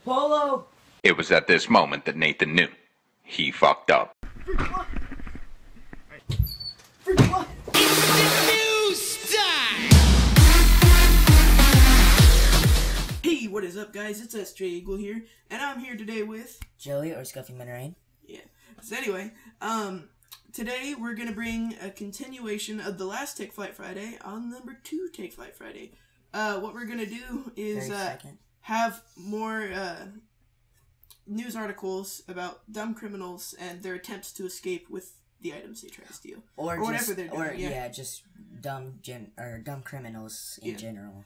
Polo! It was at this moment that Nathan knew. He fucked up. Hey, what is up, guys? It's SJ Eagle here, and I'm here today with Joey or Scuffy Manarain. Yeah. So anyway, today we're gonna bring a continuation of the last Take Flight Friday on number 2 Take Flight Friday. What we're gonna do is have more news articles about dumb criminals and their attempts to escape with the items they try to steal, or whatever they're doing. Just dumb criminals in general.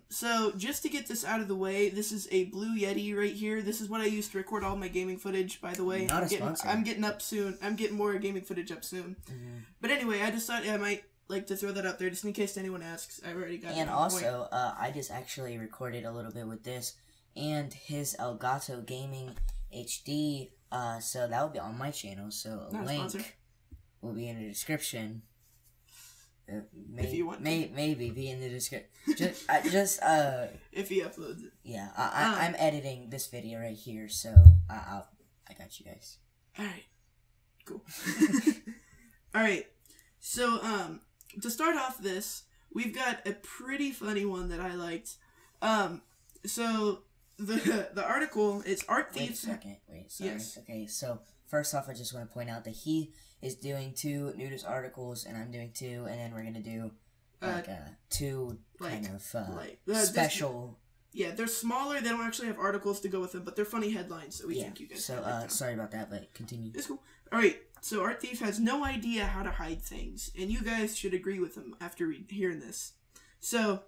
So just to get this out of the way, this is a Blue Yeti right here. This is what I use to record all my gaming footage. By the way, I'm getting up soon. I'm getting more gaming footage up soon. Mm-hmm. But anyway, I decided I might like to throw that out there just in case anyone asks. I already got. And also, I just actually recorded a little bit with this and his Elgato Gaming HD. So that will be on my channel. So a link will be in the description. If you want, maybe be in the description. Just if he uploads it. Yeah, I'm editing this video right here, so I got you guys. All right, cool. All right, so to start off this, we've got a pretty funny one that I liked. So the article, it's Art Thieves. Wait, sorry. Yes. Okay, so first off, I just want to point out that he is doing 2 nudist articles, and I'm doing 2, and then we're gonna do two special. Yeah, they're smaller. They don't actually have articles to go with them, but they're funny headlines that we think you guys. So sorry about that, but continue. It's cool. All right. So Art Thief has no idea how to hide things, and you guys should agree with him after hearing this. So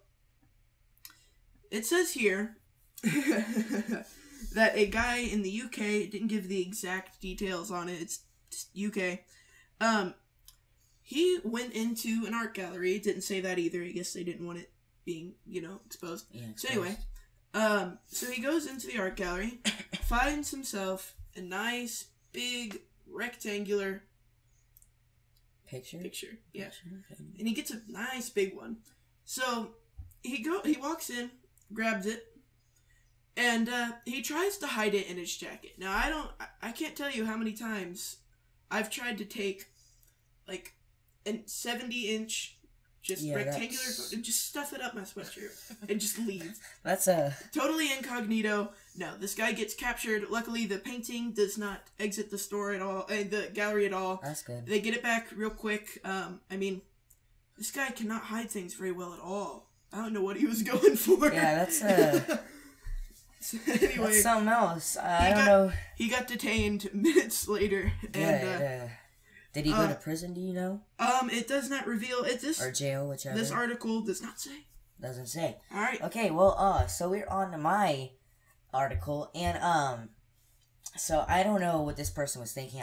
it says here that a guy in the UK, didn't give the exact details on it. It's just UK. He went into an art gallery. It didn't say that either. I guess they didn't want it being, exposed. Yeah, so anyway, so he goes into the art gallery, finds himself a nice, big, rectangular picture. Yeah. Okay. And he gets a nice, big one. So he walks in, grabs it, and he tries to hide it in his jacket. Now, I can't tell you how many times I've tried to take, like, a 70-inch, rectangular, and just stuff it up my sweatshirt and just leave. That's totally incognito. No, this guy gets captured. Luckily, the painting does not exit the store at all, the gallery at all. That's good. They get it back real quick. I mean, this guy cannot hide things very well at all. I don't know what he was going for. Yeah, that's So anyway, that's something else. I don't know. He got detained minutes later. Did he go to prison? Do you know? It does not reveal it. Or jail, whichever. This article does not say. Doesn't say. All right. Okay. Well, so we're on to my article, and so I don't know what this person was thinking.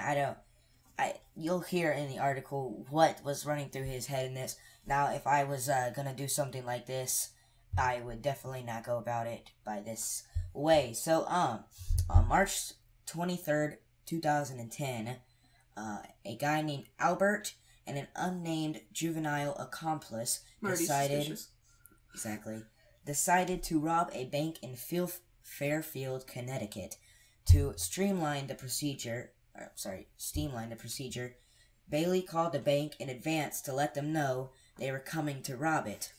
You'll hear in the article what was running through his head in this. Now, if I was gonna do something like this, I would definitely not go about it by this way. So, on March 23rd, 2010, a guy named Albert and an unnamed juvenile accomplice decided to rob a bank in Fairfield, Connecticut. To streamline the procedure, Bailey called the bank in advance to let them know they were coming to rob it.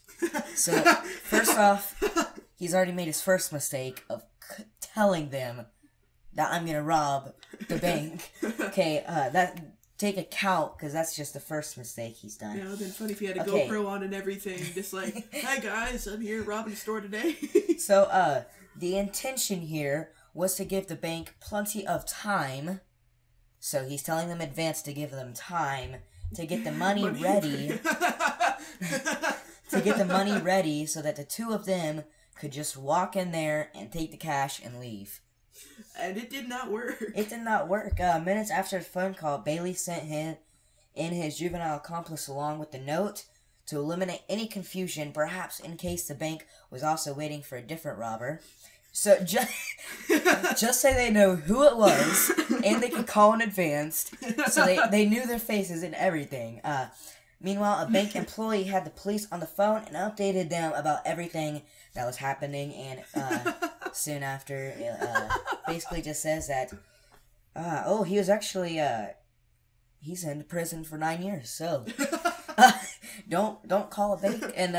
So, first off, he's already made his first mistake of telling them that I'm gonna rob the bank. Okay, take a count, because that's just the first mistake he's done. Yeah, it would have been funny if he had a GoPro on and everything, just like, hi guys, I'm here robbing a store today. So, the intention here was to give the bank plenty of time. So he's telling them in advance to give them time to get the money ready. To get the money ready so that the 2 of them could just walk in there and take the cash and leave. And it did not work. It did not work. Minutes after the phone call, Bailey sent him in his juvenile accomplice along with the note to eliminate any confusion, perhaps in case the bank was also waiting for a different robber. So just say they know who it was, and they could call in advance, so they knew their faces and everything. Meanwhile, a bank employee had the police on the phone and updated them about everything that was happening, and soon after. It basically just says that, he was actually, he's in prison for 9 years, so don't call it bank. And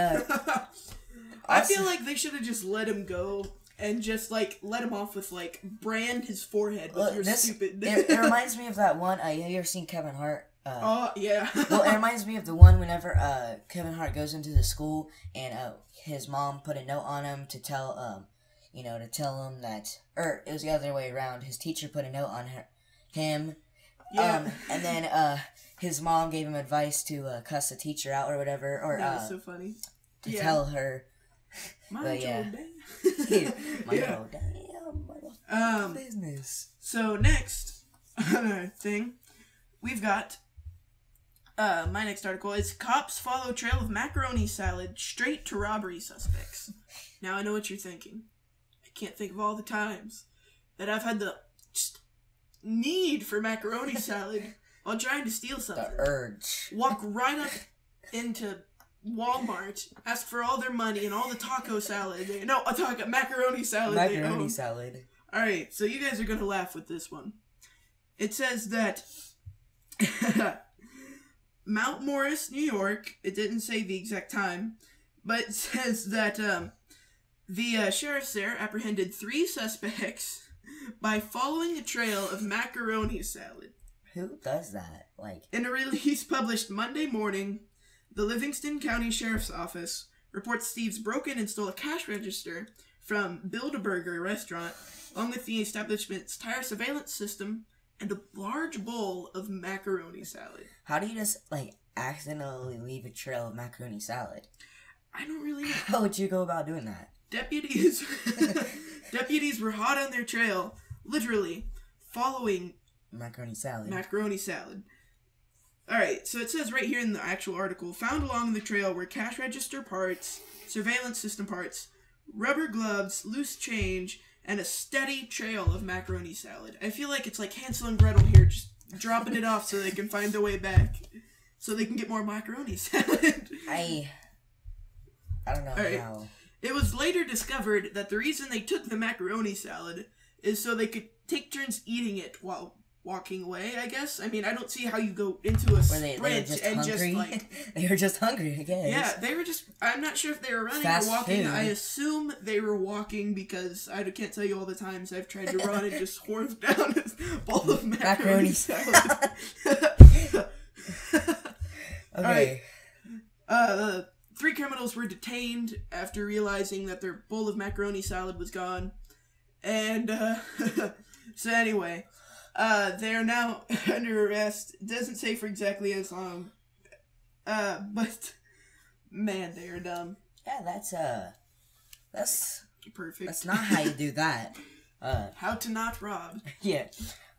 I feel like they should have just let him go and just like let him off with like brand his forehead with your stupid. it reminds me of that one. Have you ever seen Kevin Hart? Oh yeah. Well, it reminds me of the one whenever Kevin Hart goes into the school and his mom put a note on him to tell to tell him that, or it was the other way around. His teacher put a note on him. Yeah. And then his mom gave him advice to cuss the teacher out or whatever, or that was so funny. To tell her. Mind your damn. Business. So next thing we've got. My next article is Cops Follow Trail of Macaroni Salad Straight to Robbery Suspects. Now I know what you're thinking. I can't think of all the times that I've had the just need for macaroni salad while trying to steal something. The urge. Walk right up into Walmart, ask for all their money and all the taco salad. Macaroni salad. Macaroni salad. Alright, so you guys are going to laugh with this one. It says that Mount Morris, New York, it didn't say the exact time, but it says that the sheriffs there apprehended 3 suspects by following a trail of macaroni salad. Who does that? Like, in a release published Monday morning, the Livingston County Sheriff's Office reports thieves broke in and stole a cash register from Build-A-Burger restaurant, along with the establishment's tire surveillance system and a large bowl of macaroni salad. How do you just, accidentally leave a trail of macaroni salad? I don't really know. How would you go about doing that? Deputies were hot on their trail, literally, following macaroni salad. Alright, so it says right here in the actual article, found along the trail were cash register parts, surveillance system parts, rubber gloves, loose change, and a steady trail of macaroni salad. I feel like it's like Hansel and Gretel here, just dropping it off so they can find their way back. So they can get more macaroni salad. I don't know how. It was later discovered that the reason they took the macaroni salad is so they could take turns eating it while walking away, I guess. I mean, I don't see how you go into a sprint they were just and hungry? just like... They were just hungry, I guess. Yeah, they were just... I'm not sure if they were running Fast or walking. food. I assume they were walking because I can't tell you all the times I've tried to run and just horse down a bowl of macaroni salad. Okay. The 3 criminals were detained after realizing that their bowl of macaroni salad was gone. And, so anyway... they are now under arrest. It doesn't say for exactly as long. But man, they are dumb. Yeah, that's perfect. That's not how you do that. How to not rob. Yeah.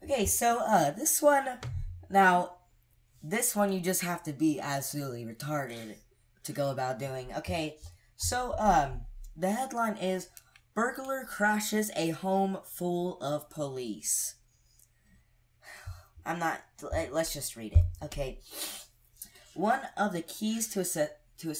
Okay, so this one you just have to be absolutely retarded to go about doing. Okay, so the headline is Burglar Crashes a Home Full of Police. Let's just read it. Okay. One of the keys to a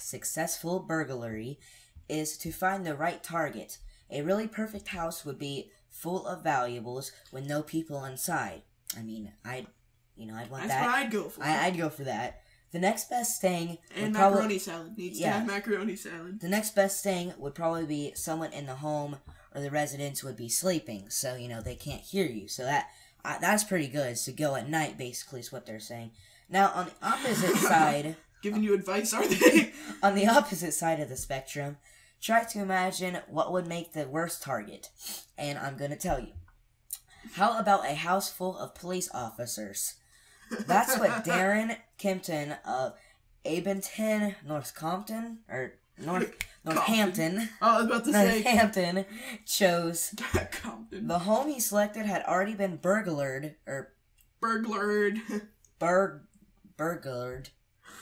successful burglary is to find the right target. A really perfect house would be full of valuables with no people inside. I mean, I'd want That's that. what I'd go for. I'd go for that. The next best thing and macaroni salad needs to have macaroni salad. The next best thing would probably be someone in the home or the residents would be sleeping, so they can't hear you. So that's pretty good. So go at night, basically, is what they're saying. Now, on the opposite side... Giving you advice, are they? On the opposite side of the spectrum, try to imagine what would make the worst target. And I'm going to tell you. How about a house full of police officers? That's what Darren Kimpton of Abington, Northampton, Northampton. I was about to say Northampton chose. Compton. The home he selected had already been burglared,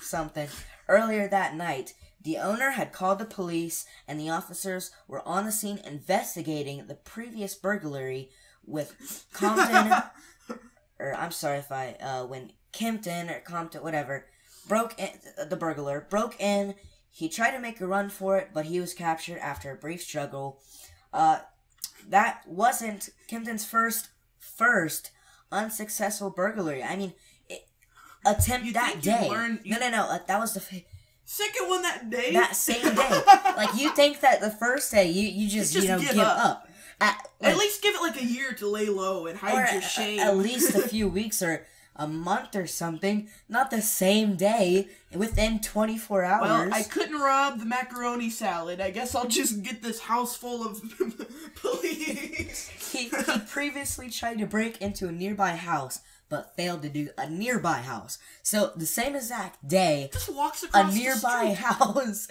something, earlier that night. The owner had called the police, and the officers were on the scene investigating the previous burglary with Compton, when Kimpton or Compton, whatever, the burglar broke in. He tried to make a run for it, but he was captured after a brief struggle. that wasn't Kempton's first unsuccessful burglary. I mean, attempt You that think you day. learned- No. That was the Second one that day? that same day. Like, you think that the first day you just give up. At least give it like a year to lay low and hide your shame. At least a few weeks or a month or something. Not the same day. Within 24 hours. Well, I couldn't rob the macaroni salad. I guess I'll just get this house full of police. He previously tried to break into a nearby house, but failed to do a nearby house. So, the same exact day, Just walks a across nearby the street. house,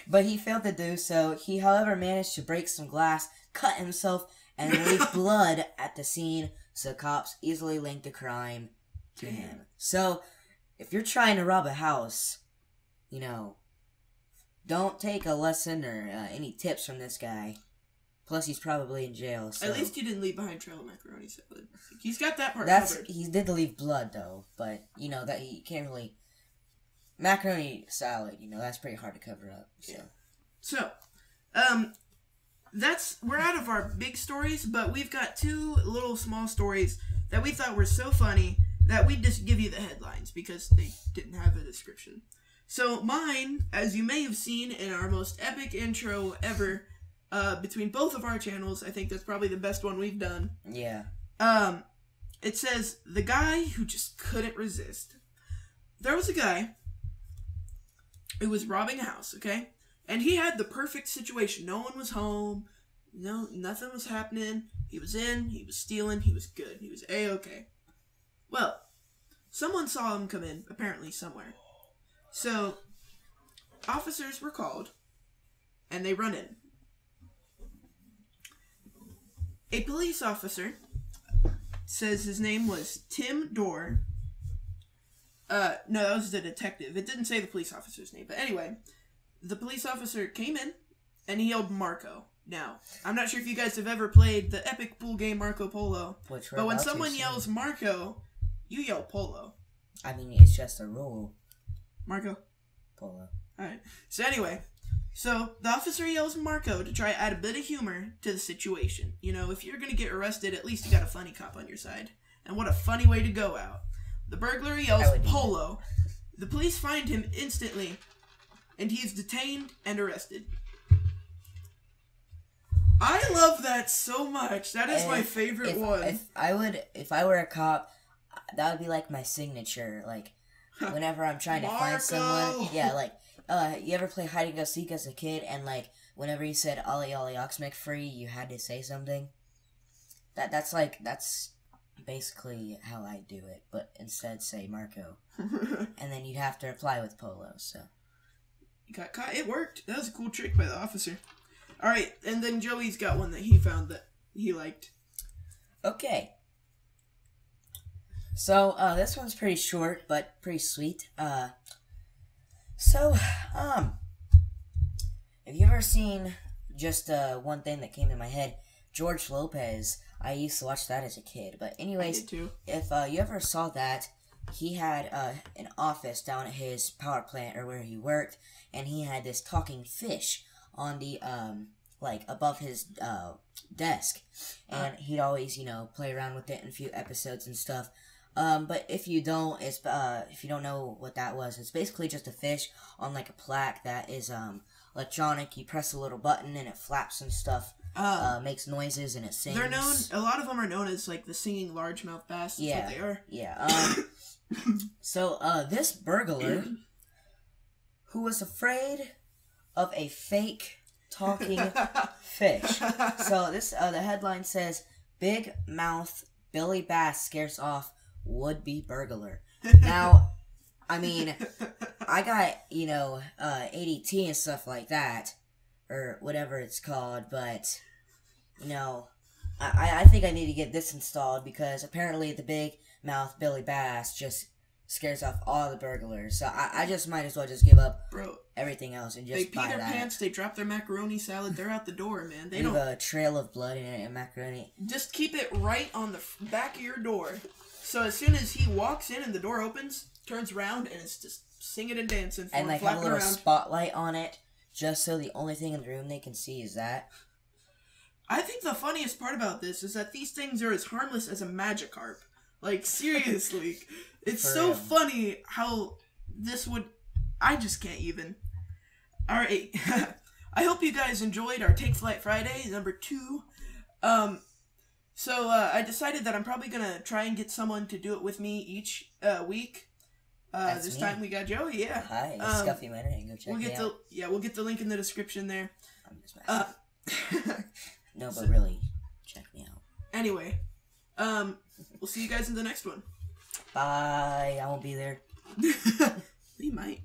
but he failed to do so. He, however, managed to break some glass, cut himself, and leave blood at the scene, so cops easily linked the crime to him. So, if you're trying to rob a house, you know, don't take a lesson or any tips from this guy. Plus, he's probably in jail. So. At least he didn't leave behind trail of macaroni salad. He's got that part That's covered. he did leave blood though, but you know that he can't really macaroni salad. You know that's pretty hard to cover up. So. Yeah. So, we're out of our big stories, but we've got two little small stories that we thought were so funny that we just give you the headlines because they didn't have a description. So mine, as you may have seen in our most epic intro ever, between both of our channels, I think that's probably the best one we've done. Yeah. It says, the guy who just couldn't resist. There was a guy who was robbing a house, okay? And he had the perfect situation. No one was home. No, nothing was happening. He was in, he was stealing, he was good. He was A-okay. Well, someone saw him come in, apparently somewhere. So, officers were called, and they run in. A police officer says his name was Tim Dorr. No, that was the detective. It didn't say the police officer's name. But anyway, the police officer came in, and he yelled Marco. Now, I'm not sure if you guys have ever played the epic pool game Marco Polo. But when someone yells Marco, you yell Polo. I mean, it's just a rule. Marco? Polo. Alright. So anyway, so the officer yells Marco to try to add a bit of humor to the situation. You know, if you're going to get arrested, at least you got a funny cop on your side. And what a funny way to go out. The burglar yells Polo. The police find him instantly, and he's detained and arrested. I love that so much. That is my favorite one. If I were a cop, that would be like my signature. Like, whenever I'm trying to find someone, yeah, like, you ever play hide and go seek as a kid, and like, whenever you said Ollie Ollie Ox McFree, you had to say something. That's basically how I do it, but instead say Marco, and then you'd have to reply with Polo. So you got caught. It worked. That was a cool trick by the officer. All right, and then Joey's got one that he found that he liked. Okay. So, this one's pretty short, but pretty sweet. Have you ever seen, just, one thing that came to my head, George Lopez? I used to watch that as a kid, but anyways, I did too. If, you ever saw that, he had, an office down at his power plant, or where he worked, and he had this talking fish on the, like, above his, desk, and he'd always, you know, play around with it in a few episodes and stuff. But if you don't know what that was, it's basically just a fish on, like, a plaque that is, electronic. You press a little button and it flaps and stuff, makes noises and it sings. They're known, a lot of them are known as, like, the singing largemouth bass. That's what they are. Yeah, so, this burglar, who was afraid of a fake talking fish. So, this, the headline says, Big Mouth Billy Bass scares off would-be burglar. Now, I mean, I got, you know, ADT and stuff like that, or whatever it's called, but, you know, I think I need to get this installed, because apparently the Big Mouth Billy Bass just scares off all the burglars, so I just might as well just give up everything else and just buy that. They pee their pants, they drop their macaroni salad, they're out the door, man. They leave a trail of blood in it and macaroni. Just keep it right on the back of your door. So as soon as he walks in and the door opens, turns around, and it's just singing and dancing for him, and like have a little spotlight on it, just so the only thing in the room they can see is that. I think the funniest part about this is that these things are as harmless as a Magikarp. Like, seriously. It's For so real. funny how this would... I just can't even. Alright. I hope you guys enjoyed our Take Flight Friday, number 2. So I decided that I'm probably going to try and get someone to do it with me each week. That's This me. time we got Joey, yeah. Hi, it's Scuffy Manor. You can go check We'll me get out. we'll get the link in the description there. I'm just messing. Uh, No, but really, check me out. anyway, we'll see you guys in the next one. Bye. I won't be there. We might.